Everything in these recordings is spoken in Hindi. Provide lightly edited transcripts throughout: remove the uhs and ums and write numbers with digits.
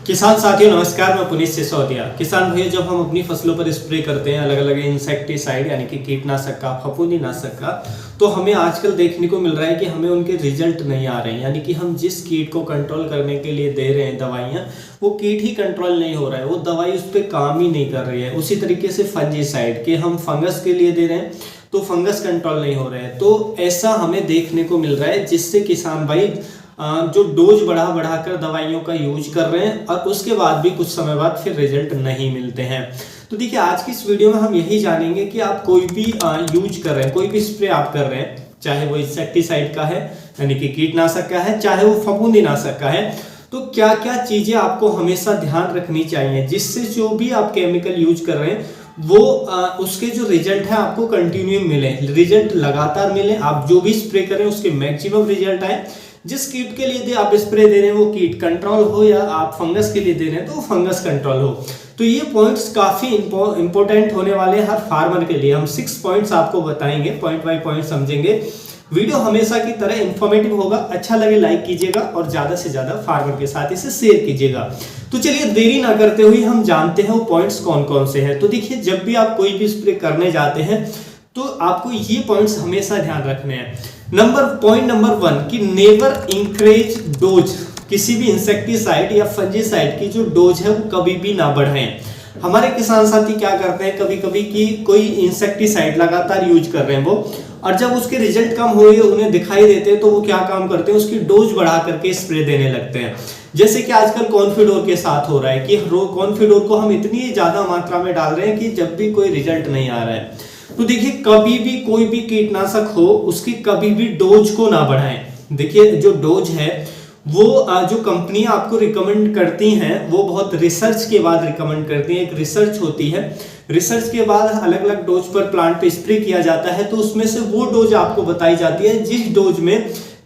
किसान साथियों नमस्कार, मैं पुनीत सिसोदिया। किसान भाइयों, जब हम अपनी फसलों पर स्प्रे करते हैं अलग अलग इंसेक्टिसाइड यानी कि कीटनाशक का, फफूंदीनाशक का, तो हमें आजकल देखने को मिल रहा है कि हमें उनके रिजल्ट नहीं आ रहे हैं। यानी कि हम जिस कीट को कंट्रोल करने के लिए दे रहे हैं दवाइयाँ, वो कीट ही कंट्रोल नहीं हो रहा है, वो दवाई उस पर काम ही नहीं कर रही है। उसी तरीके से फंजीसाइड के हम फंगस के लिए दे रहे हैं तो फंगस कंट्रोल नहीं हो रहे हैं। तो ऐसा हमें देखने को मिल रहा है जिससे किसान भाई जो डोज बढ़ा बढ़ा कर दवाइयों का यूज कर रहे हैं और उसके बाद भी कुछ समय बाद फिर रिजल्ट नहीं मिलते हैं। तो देखिए, आज की इस वीडियो में हम यही जानेंगे कि आप कोई भी यूज कर रहे हैं, कोई भी स्प्रे आप कर रहे हैं, चाहे वो इंसेक्टिसाइड का है यानी कि कीटनाशक का है, चाहे वो फफूंदीनाशक का है, तो क्या क्या चीजें आपको हमेशा ध्यान रखनी चाहिए जिससे जो भी आप केमिकल यूज कर रहे हैं वो उसके जो रिजल्ट है आपको कंटिन्यू मिले, रिजल्ट लगातार मिले। आप जो भी स्प्रे करें उसके मैक्सिमम रिजल्ट आए। जिस कीट के लिए आप स्प्रे दे रहे हैं वो कीट कंट्रोल हो, या आप फंगस के लिए दे रहे हैं तो वो फंगस कंट्रोल हो। तो ये पॉइंट्स काफी इंपॉर्टेंट होने वाले हैं हर फार्मर के लिए। हम 6 पॉइंट्स आपको बताएंगे, पॉइंट बाय पॉइंट समझेंगे। वीडियो हमेशा की तरह इंफॉर्मेटिव होगा। अच्छा लगे लाइक कीजिएगा और ज्यादा से ज्यादा फार्मर के साथ इसे शेयर कीजिएगा। तो चलिए देरी ना करते हुए हम जानते हैं वो पॉइंट्स कौन कौन से हैं। तो देखिए, जब भी आप कोई भी स्प्रे करने जाते हैं तो आपको ये पॉइंट्स हमेशा ध्यान रखने हैं। पॉइंट नंबर 1 कि नेवर इंक्रीज डोज। किसी भी इंसेक्टिसाइड या फंजीसाइड की जो डोज है वो कभी भी ना बढ़ाएं। हमारे किसान साथी क्या करते हैं कभी कभी कि कोई इंसेक्टिसाइड लगातार यूज कर रहे हैं वो, और जब उसके रिजल्ट कम हुए उन्हें दिखाई देते हैं तो वो क्या काम करते हैं, उसकी डोज बढ़ा करके स्प्रे देने लगते हैं। जैसे कि आजकल कॉन्फिडोर के साथ हो रहा है कि कॉन्फिडोर को हम इतनी ज्यादा मात्रा में डाल रहे हैं कि जब भी कोई रिजल्ट नहीं आ रहा है। तो देखिए, कभी भी कोई भी कीटनाशक हो उसकी कभी भी डोज को ना बढ़ाएं। देखिए, जो डोज है वो जो कंपनियां आपको रिकमेंड करती हैं वो बहुत रिसर्च के बाद रिकमेंड करती हैं। एक रिसर्च होती है, रिसर्च के बाद अलग अलग डोज पर प्लांट पे स्प्रे किया जाता है, तो उसमें से वो डोज आपको बताई जाती है जिस डोज में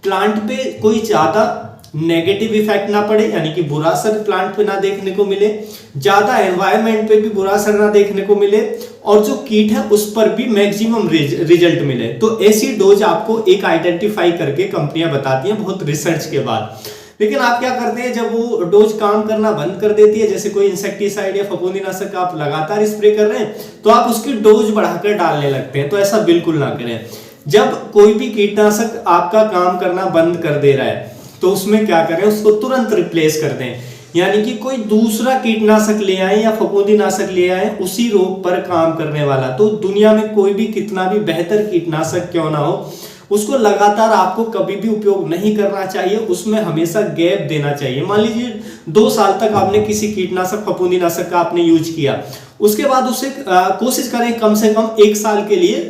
प्लांट पे कोई ज्यादा नेगेटिव इफेक्ट ना पड़े, यानी कि बुरा असर प्लांट पे ना देखने को मिले, ज्यादा एनवायरनमेंट पे भी बुरा असर ना देखने को मिले, और जो कीट है उस पर भी मैक्सिमम रिजल्ट मिले। तो ऐसी डोज आपको एक आइडेंटिफाई करके कंपनियां बताती हैं बहुत रिसर्च के बाद। लेकिन आप क्या करते हैं, जब वो डोज काम करना बंद कर देती है, जैसे कोई इंसेक्टिसाइड या फफूंदीनाशक आप लगातार स्प्रे कर रहे हैं तो आप उसकी डोज बढ़ाकर डालने लगते हैं। तो ऐसा बिल्कुल ना करें। जब कोई भी कीटनाशक आपका काम करना बंद कर दे रहा है तो उसमें क्या करें, उसको तुरंत रिप्लेस कर दें। यानी कि कोई दूसरा कीटनाशक ले आए या फफूंदीनाशक ले आए उसी रोग पर काम करने वाला। तो दुनिया में कोई भी कितना भी बेहतर कीटनाशक क्यों ना हो, उसको लगातार आपको कभी भी उपयोग नहीं करना चाहिए, उसमें हमेशा गैप देना चाहिए। मान लीजिए 2 साल तक आपने किसी कीटनाशक फफूंदीनाशक का आपने यूज किया, उसके बाद उसे कोशिश करें कम से कम 1 साल के लिए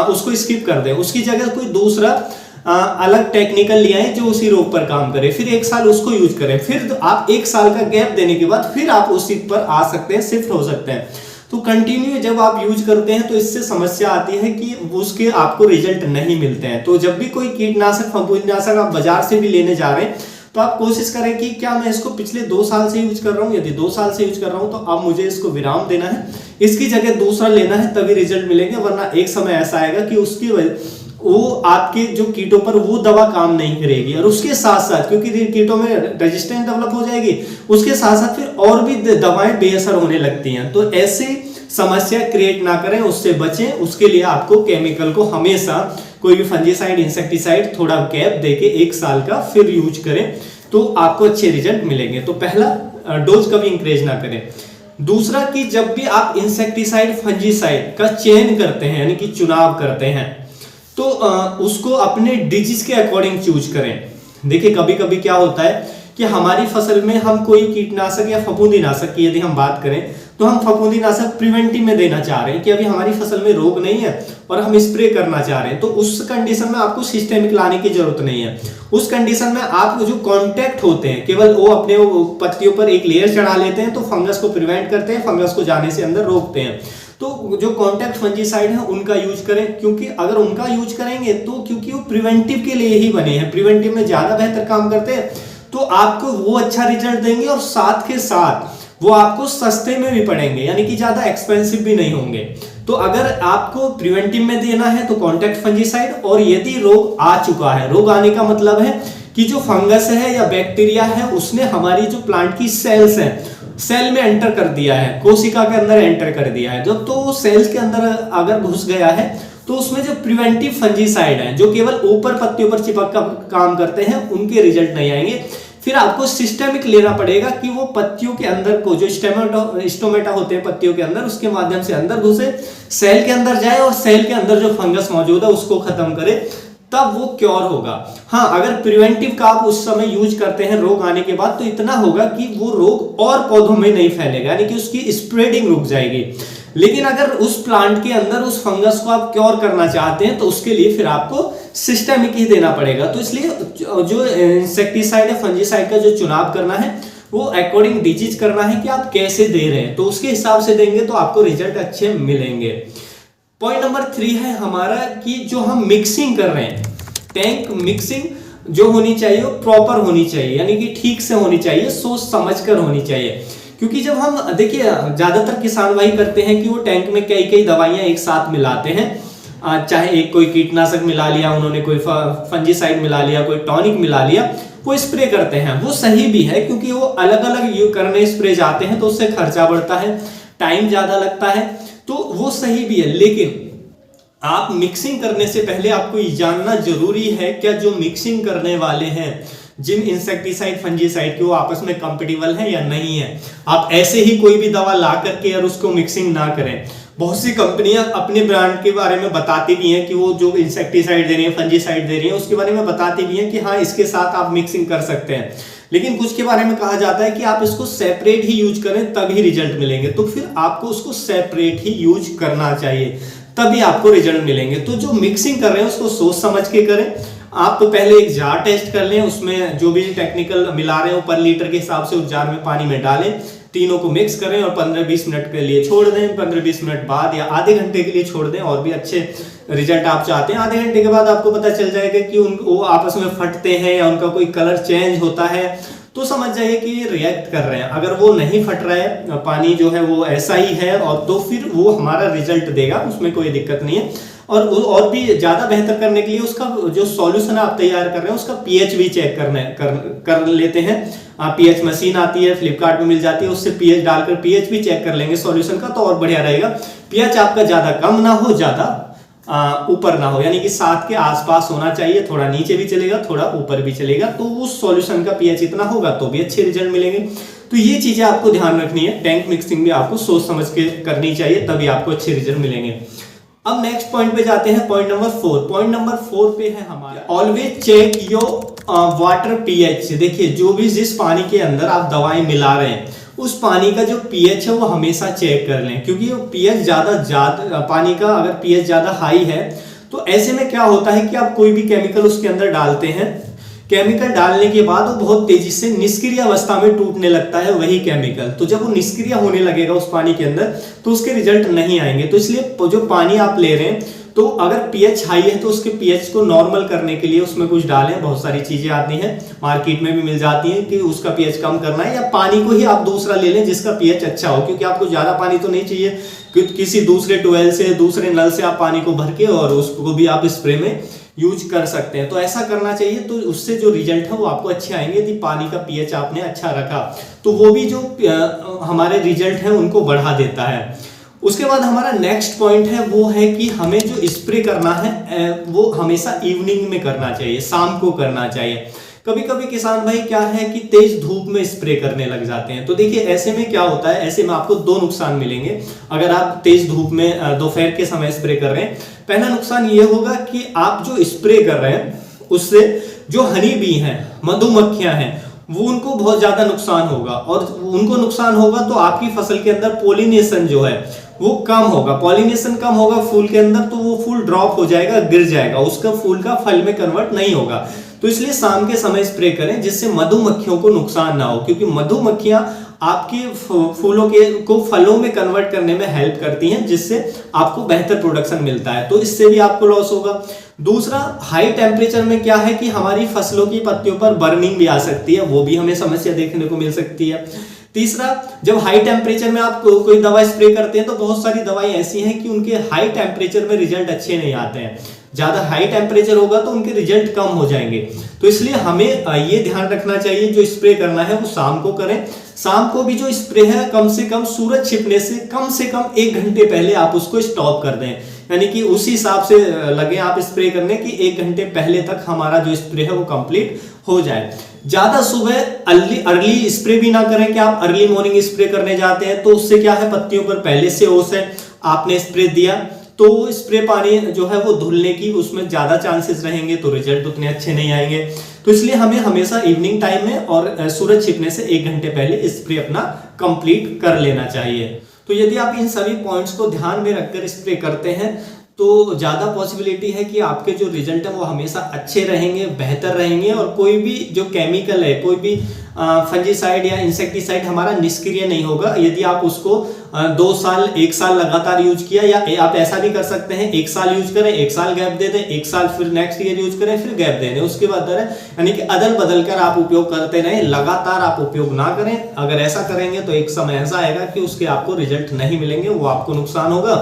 उसको स्किप कर दें, उसकी जगह कोई दूसरा अलग टेक्निकल ले आए जो उसी रोग पर काम करे, फिर 1 साल उसको यूज करें, फिर आप 1 साल का गैप देने के बाद फिर आप उसी पर आ सकते हैं, शिफ्ट हो सकते हैं। तो कंटिन्यू जब आप यूज करते हैं तो इससे समस्या आती है कि उसके आपको रिजल्ट नहीं मिलते हैं। तो जब भी कोई कीटनाशक फफूंदीनाशक आप बाजार से भी लेने जा रहे हैं तो आप कोशिश करें कि क्या मैं इसको पिछले 2 साल से यूज कर रहा हूँ, यदि 2 साल से यूज कर रहा हूँ तो अब मुझे इसको विराम देना है, इसकी जगह दूसरा लेना है, तभी रिजल्ट मिलेंगे। वरना एक समय ऐसा आएगा कि उसकी वो आपके जो कीटों पर वो दवा काम नहीं करेगी, और उसके साथ साथ क्योंकि कीटों में रेजिस्टेंस डेवलप हो जाएगी, उसके साथ साथ फिर और भी दवाएं बेअसर होने लगती हैं। तो ऐसी समस्या क्रिएट ना करें, उससे बचें। उसके लिए आपको केमिकल को हमेशा कोई भी फंजीसाइड इंसेक्टिसाइड थोड़ा गैप देके 1 साल का फिर यूज करें तो आपको अच्छे रिजल्ट मिलेंगे। तो पहला, डोज कभी इंक्रीज ना करें। दूसरा कि जब भी आप इंसेक्टिसाइड फंजीसाइड का चयन करते हैं यानी कि चुनाव करते हैं तो उसको अपने डिजीज के अकॉर्डिंग चूज करें। देखिए, कभी कभी क्या होता है कि हमारी फसल में हम कोई कीटनाशक या फफूंदीनाशक की यदि हम बात करें तो हम फफूंदीनाशक प्रिवेंटिव में देना चाह रहे हैं कि अभी हमारी फसल में रोग नहीं है और हम स्प्रे करना चाह रहे हैं, तो उस कंडीशन में आपको सिस्टेमिक लाने की जरूरत नहीं है। उस कंडीशन में आप जो कॉन्टेक्ट होते हैं केवल वो अपने पत्तियों पर एक लेयर चढ़ा लेते हैं तो फंगस को प्रिवेंट करते हैं, फंगस को जाने से अंदर रोकते हैं। तो जो कॉन्टैक्ट फंजीसाइड है उनका यूज करें, क्योंकि अगर उनका यूज करेंगे तो क्योंकि वो प्रिवेंटिव के लिए ही बने हैं, प्रिवेंटिव में ज्यादा बेहतर काम करते हैं, तो आपको वो अच्छा रिजल्ट देंगे और साथ के साथ वो आपको सस्ते में भी पड़ेंगे, यानी कि ज्यादा एक्सपेंसिव भी नहीं होंगे। तो अगर आपको प्रिवेंटिव में देना है तो कॉन्टैक्ट फंजीसाइड, और यदि रोग आ चुका है, रोग आने का मतलब है कि जो फंगस है या बैक्टीरिया है उसने हमारी जो प्लांट की सेल्स हैं, सेल में एंटर कर दिया है, कोशिका के अंदर एंटर कर दिया है। जब तो सेल्स के अंदर अगर घुस गया है तो उसमें जो प्रिवेंटिव फंजीसाइड है जो केवल ऊपर पत्तियों पर चिपक कर काम करते हैं, उनके रिजल्ट नहीं आएंगे। फिर आपको सिस्टेमिक लेना पड़ेगा कि वो पत्तियों के अंदर को जो स्टोमेटा होते हैं पत्तियों के अंदर, उसके माध्यम से अंदर घुसे, सेल के अंदर जाए और सेल के अंदर जो फंगस मौजूद है उसको खत्म करे, तब वो क्योर होगा। हाँ, अगर प्रिवेंटिव का आप उस समय यूज करते हैं रोग आने के बाद, तो इतना होगा कि वो रोग और पौधों में नहीं फैलेगा, यानी कि उसकी स्प्रेडिंग रुक जाएगी। लेकिन अगर उस प्लांट के अंदर उस फंगस को आप क्योर करना चाहते हैं तो उसके लिए फिर आपको सिस्टेमिक ही देना पड़ेगा। तो इसलिए जो इंसेक्टिसाइड है, फंजीसाइड का जो चुनाव करना है वो अकॉर्डिंग डिजीज करना है कि आप कैसे दे रहे हैं, तो उसके हिसाब से देंगे तो आपको रिजल्ट अच्छे मिलेंगे। पॉइंट नंबर 3 है हमारा कि जो हम मिक्सिंग कर रहे हैं, टैंक मिक्सिंग जो होनी चाहिए वो प्रॉपर होनी चाहिए, यानी कि ठीक से होनी चाहिए, सोच समझ कर होनी चाहिए। क्योंकि जब हम देखिए ज्यादातर किसान वही करते हैं कि वो टैंक में कई कई दवाइयां एक साथ मिलाते हैं, चाहे एक कोई कीटनाशक मिला लिया उन्होंने, कोई फंजीसाइड मिला लिया, कोई टॉनिक मिला लिया, वो स्प्रे करते हैं। वो सही भी है क्योंकि वो अलग अलग यूज करने स्प्रे जाते हैं तो उससे खर्चा बढ़ता है, टाइम ज्यादा लगता है, तो वो सही भी है। लेकिन आप मिक्सिंग करने से पहले आपको ये जानना जरूरी है क्या जो मिक्सिंग करने वाले हैं जिन इंसेक्टिसाइड फंजीसाइड के वो आपस में कंपेटिबल है या नहीं है। आप ऐसे ही कोई भी दवा ला करके और उसको मिक्सिंग ना करें। बहुत सी कंपनियां अपने ब्रांड के बारे में बताती भी हैं कि वो जो इंसेक्टिसाइड दे रही है, फंजीसाइड दे रही है, उसके बारे में बताती भी हैं कि हाँ इसके साथ आप मिक्सिंग कर सकते हैं। लेकिन कुछ के बारे में कहा जाता है कि आप इसको सेपरेट ही यूज करें तभी रिजल्ट मिलेंगे। तो फिर आपको उसको सेपरेट ही यूज करना चाहिए, तभी आपको रिजल्ट मिलेंगे। तो जो मिक्सिंग कर रहे हैं उसको सोच समझ के करें। आप तो पहले एक जार टेस्ट कर लें, उसमें जो भी टेक्निकल मिला रहे हो पर लीटर के हिसाब से उस जार में पानी में डालें, तीनों को मिक्स करें और 15-20 मिनट के लिए छोड़ दें। 15-20 मिनट बाद या आधे घंटे के लिए छोड़ दें, और भी अच्छे रिजल्ट आप चाहते हैं। आधे घंटे के बाद आपको पता चल जाएगा कि वो आपस में फटते हैं या उनका कोई कलर चेंज होता है, तो समझ जाइए कि ये रिएक्ट कर रहे हैं। अगर वो नहीं फट रहा है, पानी जो है वो ऐसा ही है, और तो फिर वो हमारा रिजल्ट देगा, उसमें कोई दिक्कत नहीं है। और भी ज्यादा बेहतर करने के लिए उसका जो सॉल्यूशन आप तैयार कर रहे हैं उसका पीएच भी चेक कर लेते हैं। पीएच मशीन आती है, फ्लिपकार्ट में मिल जाती है, उससे पीएच डालकर पीएच भी चेक कर लेंगे सॉल्यूशन का, तो और बढ़िया रहेगा। पीएच आपका ज्यादा कम ना हो, ज्यादा ऊपर ना हो, यानी कि 7 के आसपास होना चाहिए। थोड़ा नीचे भी चलेगा, थोड़ा ऊपर भी चलेगा, तो उस सॉल्यूशन का पीएच इतना होगा तो भी अच्छे रिजल्ट मिलेंगे। तो ये चीजें आपको ध्यान रखनी है। टैंक मिक्सिंग भी आपको सोच समझ के करनी चाहिए, तभी आपको अच्छे रिजल्ट मिलेंगे। अब नेक्स्ट पॉइंट पे जाते हैं, पॉइंट नंबर 4। पॉइंट नंबर 4 पे है हमारा always check your water pH. देखिए जो भी जिस पानी के अंदर आप दवाएं मिला रहे हैं उस पानी का जो पीएच है वो हमेशा चेक कर लें, क्योंकि पीएच ज्यादा पानी का अगर पीएच ज्यादा हाई है तो ऐसे में क्या होता है कि आप कोई भी केमिकल उसके अंदर डालते हैं, केमिकल डालने के बाद वो बहुत तेजी से निष्क्रिय अवस्था में टूटने लगता है वही केमिकल। तो जब वो निष्क्रिय होने लगेगा उस पानी के अंदर तो उसके रिजल्ट नहीं आएंगे। तो इसलिए जो पानी आप ले रहे हैं, तो अगर पीएच हाई है तो उसके पीएच को नॉर्मल करने के लिए उसमें कुछ डालें। बहुत सारी चीजें आती हैं, मार्केट में भी मिल जाती हैं कि उसका पीएच कम करना है, या पानी को ही आप दूसरा ले लें जिसका पीएच अच्छा हो, क्योंकि आपको ज्यादा पानी तो नहीं चाहिए। किसी दूसरे ट्यूबवेल से, दूसरे नल से आप पानी को भर के और उसको भी आप स्प्रे में यूज कर सकते हैं। तो ऐसा करना चाहिए, तो उससे जो रिजल्ट है वो आपको अच्छे आएंगे। यदि पानी का पीएच आपने अच्छा रखा तो वो भी जो हमारे रिजल्ट है उनको बढ़ा देता है। उसके बाद हमारा नेक्स्ट पॉइंट है वो है कि हमें जो स्प्रे करना है वो हमेशा इवनिंग में करना चाहिए, शाम को करना चाहिए। कभी कभी किसान भाई क्या है कि तेज धूप में स्प्रे करने लग जाते हैं। तो देखिए ऐसे में क्या होता है, ऐसे में आपको 2 नुकसान मिलेंगे अगर आप तेज धूप में दोपहर के समय स्प्रे कर रहे हैं। पहला नुकसान ये होगा कि आप जो स्प्रे कर रहे हैं उससे जो हनी बी हैं, मधुमक्खियां हैं, वो उनको बहुत ज्यादा नुकसान होगा, और उनको नुकसान होगा तो आपकी फसल के अंदर पोलिनेशन जो है वो कम होगा। पॉलिनेशन कम होगा फूल के अंदर, तो वो फूल ड्रॉप हो जाएगा, गिर जाएगा, उसका फूल का फल में कन्वर्ट नहीं होगा। तो इसलिए शाम के समय स्प्रे करें जिससे मधुमक्खियों को नुकसान ना हो, क्योंकि मधुमक्खियां आपके फूलों को फलों में कन्वर्ट करने में हेल्प करती हैं, जिससे आपको बेहतर प्रोडक्शन मिलता है। तो इससे भी आपको लॉस होगा। दूसरा, हाई टेम्परेचर में क्या है कि हमारी फसलों की पत्तियों पर बर्निंग भी आ सकती है, वो भी हमें समस्या देखने को मिल सकती है। तीसरा, जब हाई टेम्परेचर में आप कोई दवा स्प्रे करते हैं तो बहुत सारी दवाएं ऐसी हैं कि उनके हाई टेम्परेचर में रिजल्ट अच्छे नहीं आते हैं। ज्यादा हाई टेम्परेचर होगा तो उनके रिजल्ट कम हो जाएंगे। तो इसलिए हमें ये ध्यान रखना चाहिए जो स्प्रे करना है वो शाम को करें। शाम को भी जो स्प्रे है कम से कम सूरज छिपने से कम 1 घंटे पहले आप उसको स्टॉप कर दें, यानी कि उसी हिसाब से लगे आप स्प्रे करने की 1 घंटे पहले तक हमारा जो स्प्रे है वो कंप्लीट हो जाए। ज्यादा सुबह अर्ली स्प्रे भी ना करें कि आप अर्ली मॉर्निंग स्प्रे करने जाते हैं, तो उससे क्या है पत्तियों पर पहले से ओस है, आपने स्प्रे दिया तो स्प्रे पानी जो है वो धुलने की उसमें ज्यादा चांसेस रहेंगे, तो रिजल्ट उतने अच्छे नहीं आएंगे। तो इसलिए हमें हमेशा इवनिंग टाइम में और सूरज छिपने से 1 घंटे पहले स्प्रे अपना कंप्लीट कर लेना चाहिए। तो यदि आप इन सभी पॉइंट्स को ध्यान में रखकर स्प्रे करते हैं तो ज्यादा पॉसिबिलिटी है कि आपके जो रिजल्ट है वो हमेशा अच्छे रहेंगे, बेहतर रहेंगे, और कोई भी जो केमिकल है, कोई भी फंजीसाइड या इंसेक्टिसाइड हमारा निष्क्रिय नहीं होगा यदि आप उसको 2 साल 1 साल लगातार यूज किया। या आप ऐसा भी कर सकते हैं 1 साल यूज करें, 1 साल गैप दे दें, 1 साल फिर नेक्स्ट ईयर यूज करें, फिर गैप दे दें, उसके बाद यानी कि अदल बदल कर आप उपयोग करते रहें, लगातार आप उपयोग ना करें। अगर ऐसा करेंगे तो एक समय ऐसा आएगा कि उसके आपको रिजल्ट नहीं मिलेंगे, वो आपको नुकसान होगा।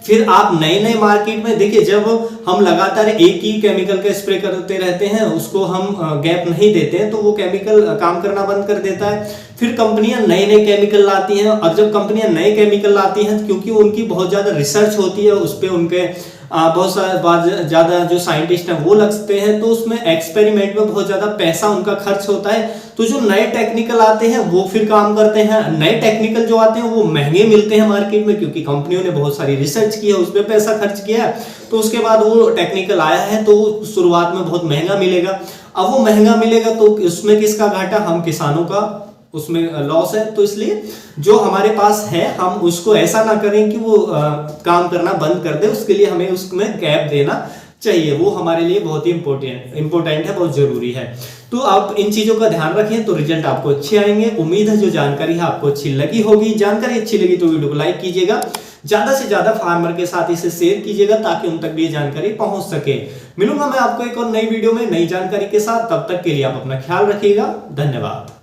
फिर आप नए मार्केट में देखिए, जब हम लगातार एक ही केमिकल का स्प्रे करते रहते हैं, उसको हम गैप नहीं देते हैं, तो वो केमिकल काम करना बंद कर देता है। फिर कंपनियां नए केमिकल लाती हैं, और जब कंपनियां नए केमिकल लाती हैं क्योंकि उनकी बहुत ज्यादा रिसर्च होती है, उस पर उनके बहुत ज्यादा जो साइंटिस्ट हैं वो लगते हैं, तो उसमें एक्सपेरिमेंट में बहुत ज्यादा पैसा उनका खर्च होता है। तो जो नए टेक्निकल आते हैं वो फिर काम करते हैं। नए टेक्निकल जो आते हैं वो महंगे मिलते हैं मार्केट में, क्योंकि कंपनियों ने बहुत सारी रिसर्च की है, उस पर पैसा खर्च किया है। तो उसके बाद वो टेक्निकल आया है तो शुरुआत में बहुत महंगा मिलेगा। अब वो महंगा मिलेगा तो उसमें किसका घाटा? हम किसानों का उसमें लॉस है। तो इसलिए जो हमारे पास है हम उसको ऐसा ना करें कि वो काम करना बंद कर दे, उसके लिए हमें उसमें गैप देना चाहिए। वो हमारे लिए बहुत ही इंपॉर्टेंट है, बहुत जरूरी है। तो आप इन चीजों का ध्यान रखें तो रिजल्ट आपको अच्छे आएंगे। उम्मीद है जो जानकारी है आपको अच्छी लगी होगी। जानकारी अच्छी लगी तो वीडियो को लाइक कीजिएगा, ज्यादा से ज्यादा फार्मर के साथ इसे शेयर कीजिएगा ताकि उन तक भी ये जानकारी पहुंच सके। मिलूंगा मैं आपको एक और नई वीडियो में नई जानकारी के साथ, तब तक के लिए आप अपना ख्याल रखिएगा। धन्यवाद।